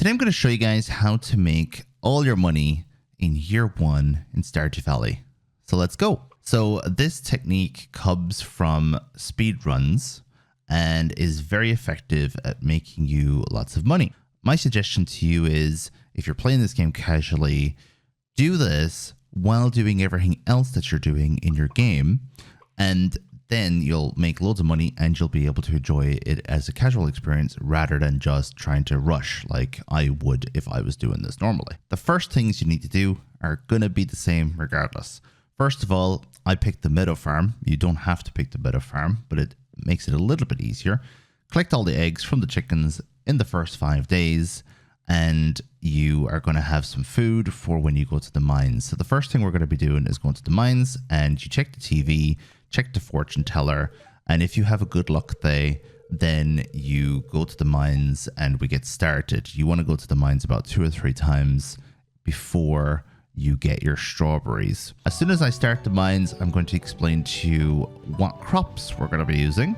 Today I'm going to show you guys how to make all your money in year one in Stardew Valley. So let's go. So this technique comes from speedruns and is very effective at making you lots of money. My suggestion to you is, if you're playing this game casually, do this while doing everything else that you're doing in your game, and then you'll make loads of money and you'll be able to enjoy it as a casual experience rather than just trying to rush like I would if I was doing this normally. The first things you need to do are going to be the same regardless. First of all, I picked the meadow farm. You don't have to pick the meadow farm, but it makes it a little bit easier. Collect all the eggs from the chickens in the first 5 days, and you are going to have some food for when you go to the mines. So the first thing we're going to be doing is going to the mines, and you check the TV, check the fortune teller, and if you have a good luck day, then you go to the mines and we get started. You want to go to the mines about 2 or 3 times before you get your strawberries. As soon as I start the mines, I'm going to explain to you what crops we're going to be using.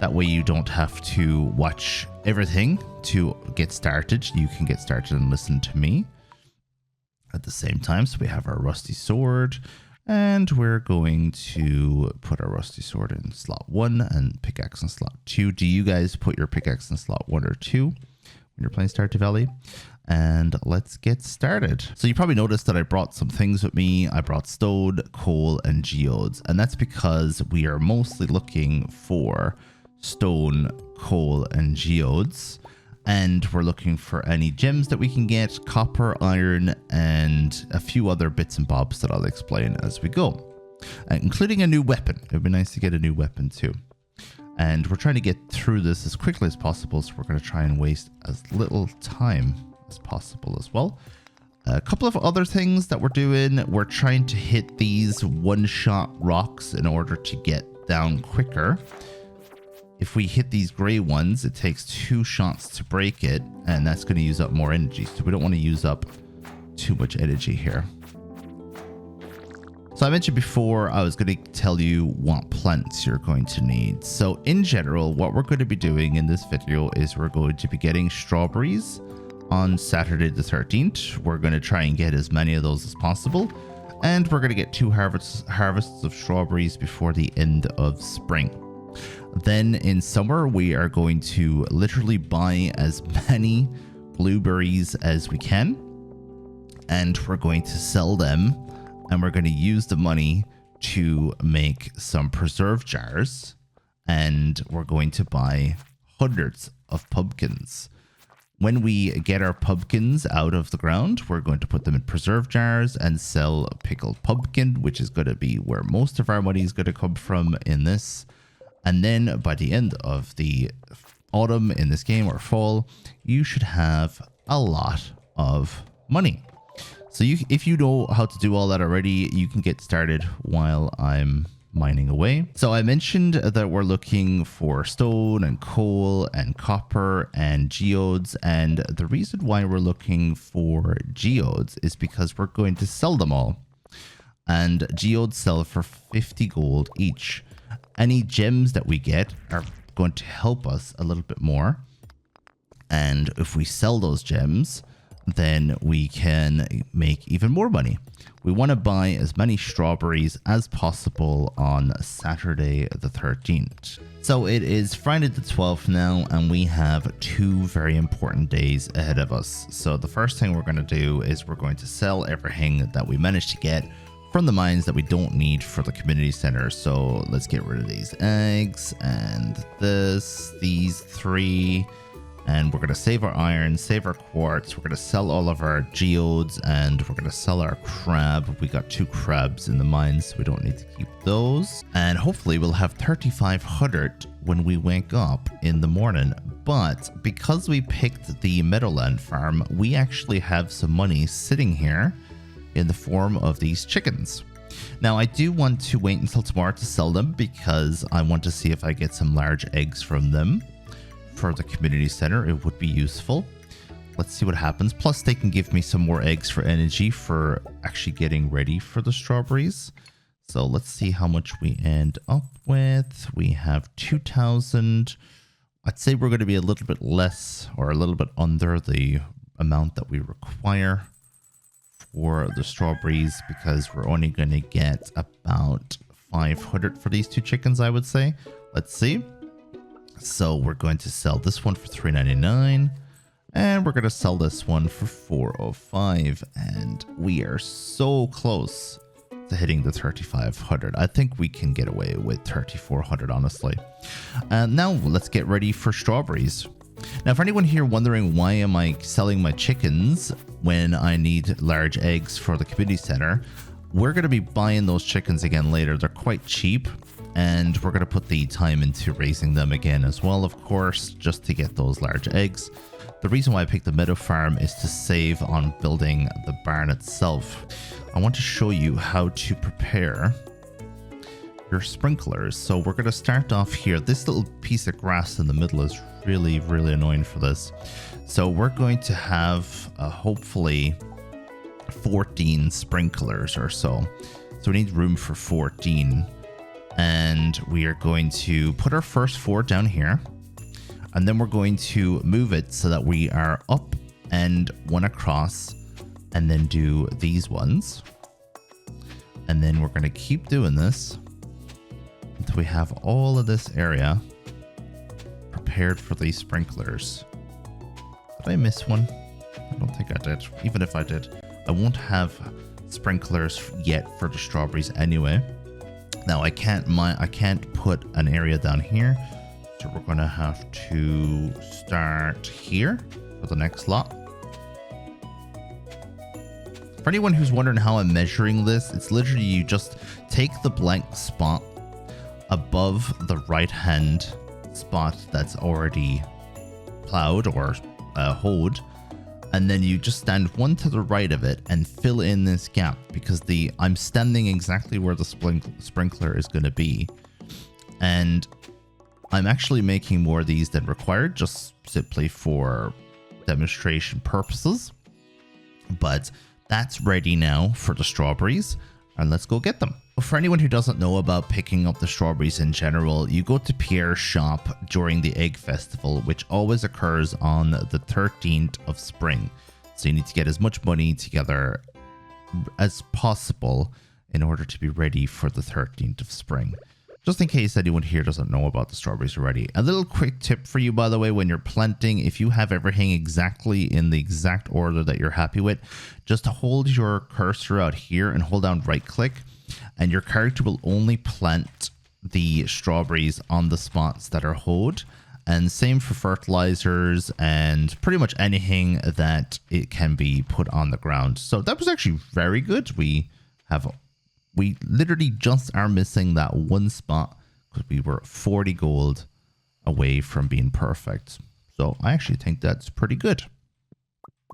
That way you don't have to watch everything to get started. You can get started and listen to me at the same time. So we have our rusty sword, and we're going to put our rusty sword in slot 1 and pickaxe in slot 2. Do you guys put your pickaxe in slot 1 or 2 when you're playing Stardew Valley? And let's get started. So you probably noticed that I brought some things with me. I brought stone, coal, and geodes, and that's because we are mostly looking for stone, coal, and geodes, and we're looking for any gems that we can get, copper, iron, and a few other bits and bobs that I'll explain as we go, including a new weapon. It would be nice to get a new weapon too. And we're trying to get through this as quickly as possible, so we're going to try and waste as little time as possible as well. A couple of other things that we're doing, we're trying to hit these one-shot rocks in order to get down quicker. If we hit these gray ones, it takes 2 shots to break it, and that's going to use up more energy. So we don't want to use up too much energy here. So I mentioned before I was going to tell you what plants you're going to need. So in general, what we're going to be doing in this video is we're going to be getting strawberries on Saturday the 13th. We're going to try and get as many of those as possible. And we're going to get 2 harvests of strawberries before the end of spring. Then in summer, we are going to literally buy as many blueberries as we can, and we're going to sell them, and we're going to use the money to make some preserve jars, and we're going to buy hundreds of pumpkins. When we get our pumpkins out of the ground, we're going to put them in preserve jars and sell pickled pumpkin, which is going to be where most of our money is going to come from in this. And then by the end of the autumn in this game, or fall, you should have a lot of money. So if you know how to do all that already, you can get started while I'm mining away. So I mentioned that we're looking for stone and coal and copper and geodes. And the reason why we're looking for geodes is because we're going to sell them all. And geodes sell for 50 gold each. Any gems that we get are going to help us a little bit more. And if we sell those gems, then we can make even more money. We want to buy as many strawberries as possible on Saturday the 13th. So it is Friday the 12th now, and we have 2 very important days ahead of us. So the first thing we're going to do is we're going to sell everything that we managed to get from the mines that we don't need for the community center. So let's get rid of these eggs and these 3, and we're going to save our iron, save our quartz. We're going to sell all of our geodes, and we're going to sell our crab. We got 2 crabs in the mines, so we don't need to keep those. And hopefully we'll have 3,500 when we wake up in the morning. But because we picked the Meadowland farm, we actually have some money sitting here in the form of these chickens. Now, I do want to wait until tomorrow to sell them because I want to see if I get some large eggs from them for the community center. It would be useful. Let's see what happens. Plus, they can give me some more eggs for energy for actually getting ready for the strawberries. So let's see how much we end up with. We have 2,000. I'd say we're going to be a little bit less or a little bit under the amount that we require for the strawberries, because we're only going to get about 500 for these 2 chickens, I would say. Let's see. So we're going to sell this one for $3.99, and we're going to sell this one for $4.05, and we are so close to hitting the 3,500. I think we can get away with 3,400, honestly. Now let's get ready for strawberries. Now, for anyone here wondering why am I selling my chickens when I need large eggs for the community center, we're going to be buying those chickens again later. They're quite cheap, and we're going to put the time into raising them again as well, of course, just to get those large eggs. The reason why I picked the meadow farm is to save on building the barn itself. I want to show you how to prepare your sprinklers. So we're going to start off here. This little piece of grass in the middle is really annoying for this. So we're going to have hopefully 14 sprinklers or so. So we need room for 14. And we are going to put our first 4 down here. And then we're going to move it so that we are up and 1 across. And then do these ones. And then we're going to keep doing this until we have all of this area prepared for these sprinklers. Did I miss one? I don't think I did. Even if I did, I won't have sprinklers yet for the strawberries anyway. Now I can't put an area down here, so we're gonna have to start here for the next lot. For anyone who's wondering how I'm measuring this, it's literally you just take the blank spot above the right hand spot that's already plowed or hoed, and then you just stand 1 to the right of it and fill in this gap, because I'm standing exactly where the sprinkler is going to be, and I'm actually making more of these than required, just simply for demonstration purposes. But that's ready now for the strawberries, and let's go get them. For anyone who doesn't know about picking up the strawberries in general, you go to Pierre's shop during the Egg Festival, which always occurs on the 13th of spring. So you need to get as much money together as possible in order to be ready for the 13th of spring. Just in case anyone here doesn't know about the strawberries already. A little quick tip for you, by the way, when you're planting, if you have everything exactly in the exact order that you're happy with, just hold your cursor out here and hold down right click, and your character will only plant the strawberries on the spots that are hoed. And same for fertilizers and pretty much anything that it can be put on the ground. So that was actually very good. We literally just are missing that 1 spot because we were 40 gold away from being perfect. So I actually think that's pretty good.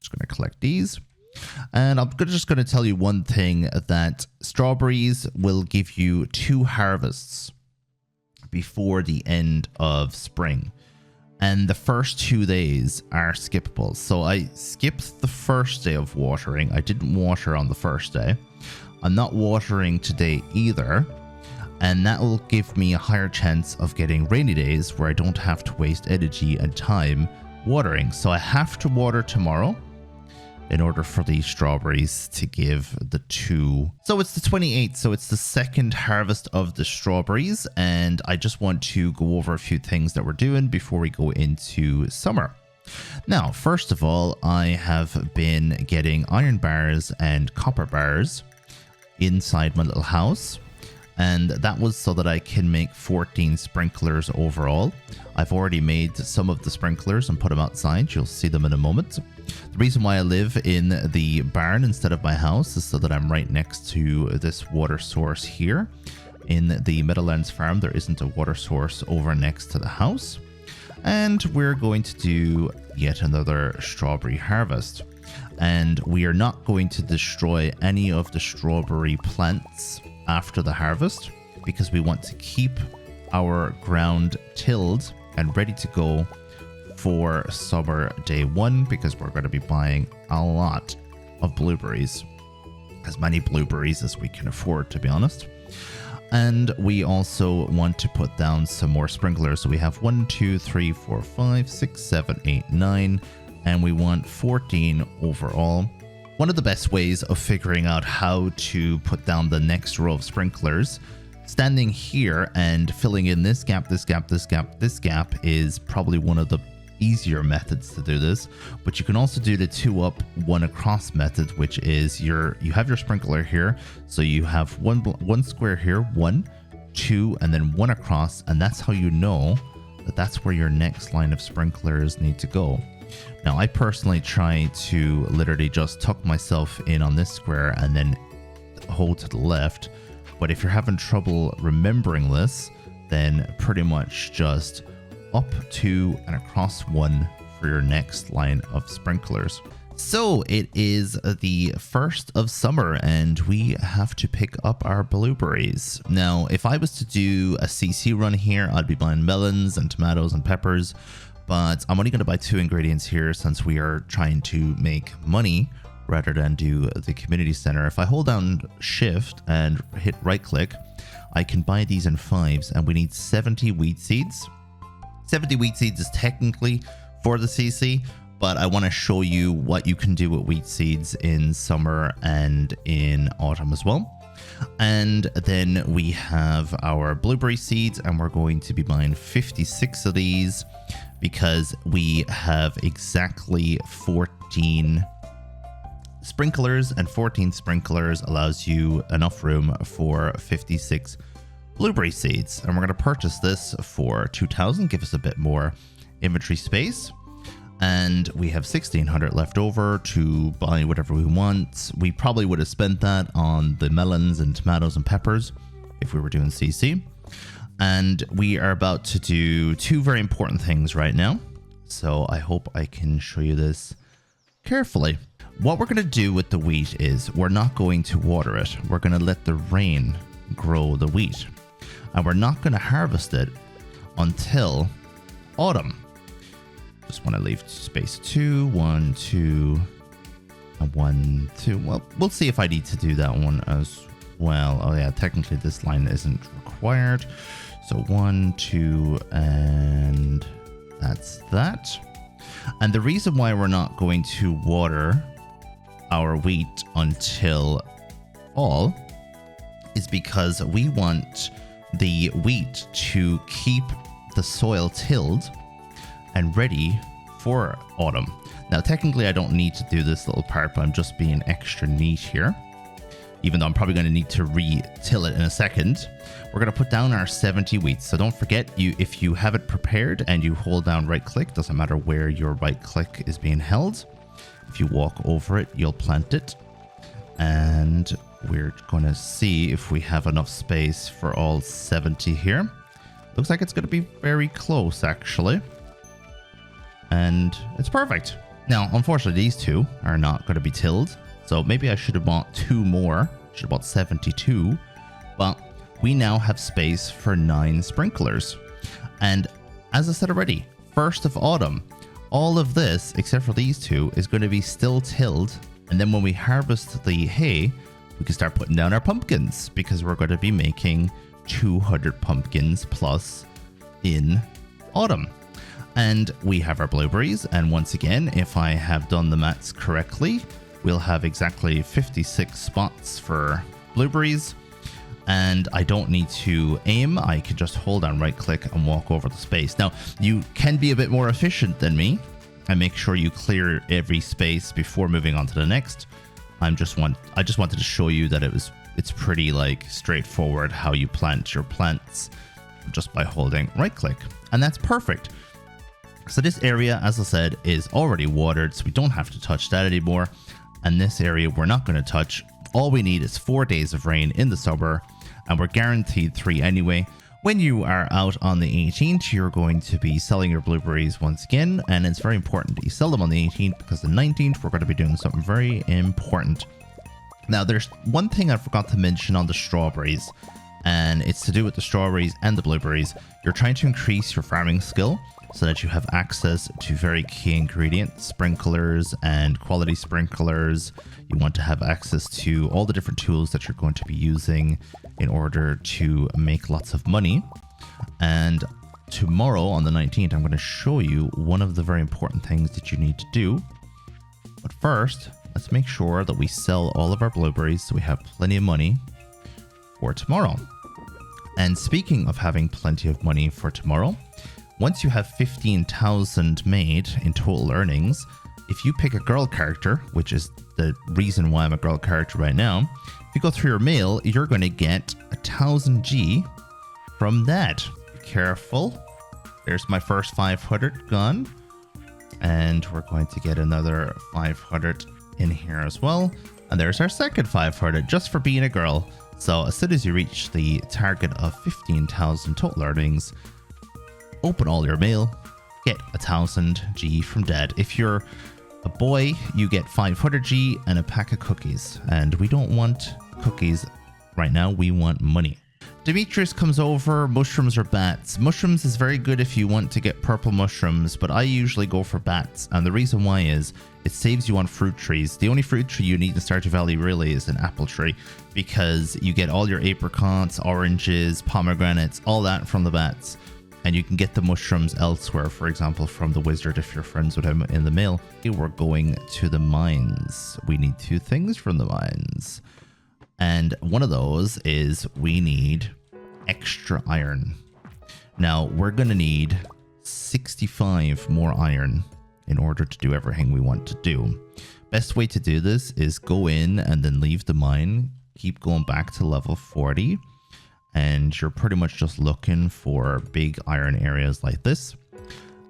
Just going to collect these. And I'm just going to tell you one thing, that strawberries will give you 2 harvests before the end of spring. And the first 2 days are skippable. So I skipped the first day of watering. I didn't water on the first day. I'm not watering today either. And that will give me a higher chance of getting rainy days where I don't have to waste energy and time watering. So I have to water tomorrow in order for these strawberries to give the 2. So it's the 28th, so it's the second harvest of the strawberries, and I just want to go over a few things that we're doing before we go into summer. Now, first of all, I have been getting iron bars and copper bars inside my little house, and that was so that I can make 14 sprinklers overall. I've already made some of the sprinklers and put them outside. You'll see them in a moment. The reason why I live in the barn instead of my house is so that I'm right next to this water source here. In the Meadowlands farm, there isn't a water source over next to the house. And we're going to do yet another strawberry harvest. And we are not going to destroy any of the strawberry plants after the harvest, because we want to keep our ground tilled and ready to go for summer day 1, because we're going to be buying a lot of blueberries, as many blueberries as we can afford, to be honest. And we also want to put down some more sprinklers. So we have 1, 2, 3, 4, 5, 6, 7, 8, 9, and we want 14 overall. One of the best ways of figuring out how to put down the next row of sprinklers, standing here and filling in this gap, this gap, this gap, this gap is probably one of the easier methods to do this. But you can also do the 2 up, 1 across method, which is you have your sprinkler here. So you have one square here, 1, 2, and then 1 across. And that's how you know that that's where your next line of sprinklers need to go. Now, I personally try to literally just tuck myself in on this square and then hold to the left. But if you're having trouble remembering this, then pretty much just up 2 and across 1 for your next line of sprinklers. So it is the 1st of summer and we have to pick up our blueberries. Now, if I was to do a CC run here, I'd be buying melons and tomatoes and peppers, but I'm only going to buy 2 ingredients here since we are trying to make money rather than do the community center. If I hold down shift and hit right click, I can buy these in 5s, and we need 70 wheat seeds. 70 wheat seeds is technically for the CC, but I want to show you what you can do with wheat seeds in summer and in autumn as well. And then we have our blueberry seeds, and we're going to be buying 56 of these because we have exactly 14 sprinklers, and 14 sprinklers allows you enough room for 56 blueberry seeds. And we're going to purchase this for 2,000, give us a bit more inventory space. And we have 1,600 left over to buy whatever we want. We probably would have spent that on the melons and tomatoes and peppers if we were doing CC. And we are about to do 2 very important things right now. So I hope I can show you this carefully. What we're going to do with the wheat is we're not going to water it. We're going to let the rain grow the wheat. And we're not going to harvest it until autumn. Just want to leave space 2, 1, 2, and 1, 2. Well, we'll see if I need to do that one as well. Oh yeah, technically this line isn't required. So 1, 2, and that's that. And the reason why we're not going to water our wheat until fall is because we want the wheat to keep the soil tilled and ready for autumn. Now, technically, I don't need to do this little part, but I'm just being extra neat here, even though I'm probably going to need to re-till it in a second. We're going to put down our 70 wheat. So don't forget, if you have it prepared and you hold down right click, doesn't matter where your right click is being held. If you walk over it, you'll plant it. And we're going to see if we have enough space for all 70 here. Looks like it's going to be very close, actually. And it's perfect. Now, unfortunately, these 2 are not going to be tilled. So maybe I should have bought 2 more. Should have bought 72. But we now have space for 9 sprinklers. And as I said already, 1st of autumn, all of this, except for these 2, is going to be still tilled. And then when we harvest the hay, we can start putting down our pumpkins because we're going to be making 200 pumpkins plus in autumn. And we have our blueberries. And once again, if I have done the maths correctly, we'll have exactly 56 spots for blueberries. And I don't need to aim. I can just hold down right click and walk over the space. Now, you can be a bit more efficient than me and make sure you clear every space before moving on to the next. I just wanted to show you that it's pretty like straightforward how you plant your plants just by holding right click. And that's perfect. So this area, as I said, is already watered, so we don't have to touch that anymore. And this area we're not going to touch. All we need is 4 days of rain in the summer, and we're guaranteed 3 anyway. When you are out on the 18th, you're going to be selling your blueberries once again, and it's very important that you sell them on the 18th because the 19th we're going to be doing something very important. Now, there's one thing I forgot to mention on the strawberries, and it's to do with the strawberries and the blueberries. You're trying to increase your farming skill so that you have access to very key ingredients, sprinklers and quality sprinklers. You want to have access to all the different tools that you're going to be using in order to make lots of money. And tomorrow on the 19th, I'm going to show you one of the very important things that you need to do. But first, let's make sure that we sell all of our blueberries so we have plenty of money for tomorrow. And speaking of having plenty of money for tomorrow, once you have 15,000 made in total earnings, if you pick a girl character, which is the reason why I'm a girl character right now, if you go through your mail, you're going to get 1,000 G from that. Be careful. There's my first 500 gone. And we're going to get another 500 in here as well. And there's our second 500 just for being a girl. So as soon as you reach the target of 15,000 total earnings, open all your mail, get 1,000 G from Dad. If you're a boy, you get 500 G and a pack of cookies. And we don't want cookies right now, we want money. Demetrius comes over, mushrooms or bats. Mushrooms is very good if you want to get purple mushrooms, but I usually go for bats. And the reason why is it saves you on fruit trees. The only fruit tree you need in Stardew Valley really is an apple tree, because you get all your apricots, oranges, pomegranates, all that from the bats. And you can get the mushrooms elsewhere, for example, from the wizard if you're friends with him in the mail. We're going to the mines. We need 2 things from the mines. And one of those is we need extra iron. Now, we're going to need 65 more iron in order to do everything we want to do. Best way to do this is go in and then leave the mine. Keep going back to level 40. And you're pretty much just looking for big iron areas like this.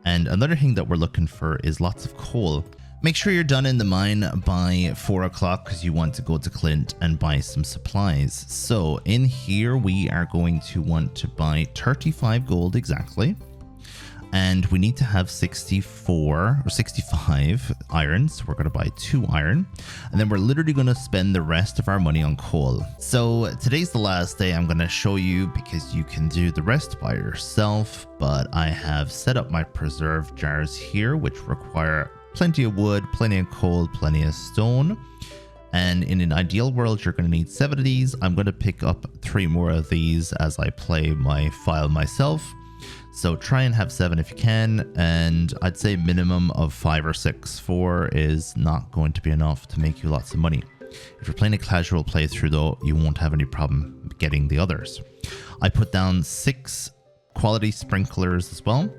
And another thing that we're looking for is lots of coal. Make sure you're done in the mine by 4 o'clock because you want to go to Clint and buy some supplies. So in here, we are going to want to buy 35 gold exactly. And we need to have 64 or 65 iron. So we're going to buy 2 iron. And then we're literally going to spend the rest of our money on coal. So today's the last day I'm going to show you because you can do the rest by yourself. But I have set up my preserve jars here, which require plenty of wood, plenty of coal, plenty of stone. And in an ideal world, you're going to need 7 of these. I'm going to pick up 3 more of these as I play my file myself. So try and have 7 if you can, and I'd say minimum of 5 or 6. 4 is not going to be enough to make you lots of money. If you're playing a casual playthrough though, you won't have any problem getting the others. I put down 6 quality sprinklers as well,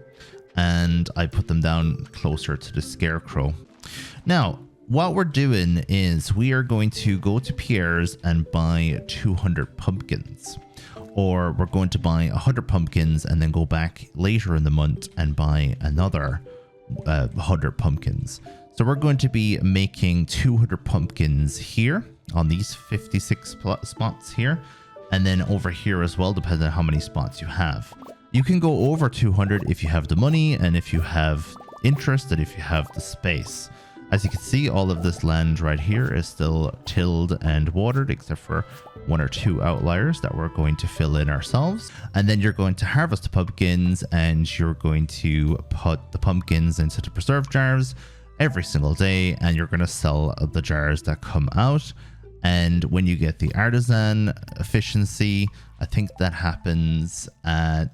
and I put them down closer to the scarecrow. Now, what we're doing is we are going to go to Pierre's and buy 200 pumpkins. Or we're going to buy 100 pumpkins and then go back later in the month and buy another 100 pumpkins. So we're going to be making 200 pumpkins here on these 56 spots here. And then over here as well, depending on how many spots you have. You can go over 200 if you have the money and if you have interest and if you have the space. As you can see, all of this land right here is still tilled and watered, except for 1 or 2 outliers that we're going to fill in ourselves. And then you're going to harvest the pumpkins and you're going to put the pumpkins into the preserve jars every single day. And you're going to sell the jars that come out. And when you get the artisan efficiency, I think that happens at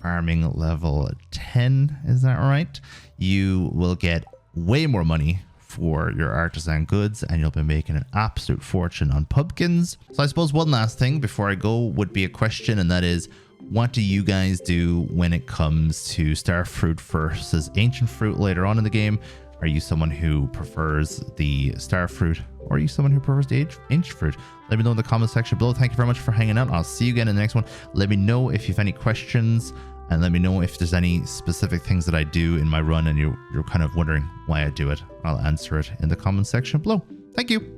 farming level 10. Is that right? You will get way more money for your artisan goods and you'll be making an absolute fortune on pumpkins. So I suppose one last thing before I go would be a question, and that is, what do you guys do when it comes to star fruit versus ancient fruit later on in the game? Are you someone who prefers the star fruit, or are you someone who prefers the ancient fruit? Let me know in the comment section below. Thank you very much for hanging out. I'll see you again in the next one. Let me know if you have any questions, and let me know if there's any specific things that I do in my run and you're kind of wondering why I do it. I'll answer it in the comment section below. Thank you.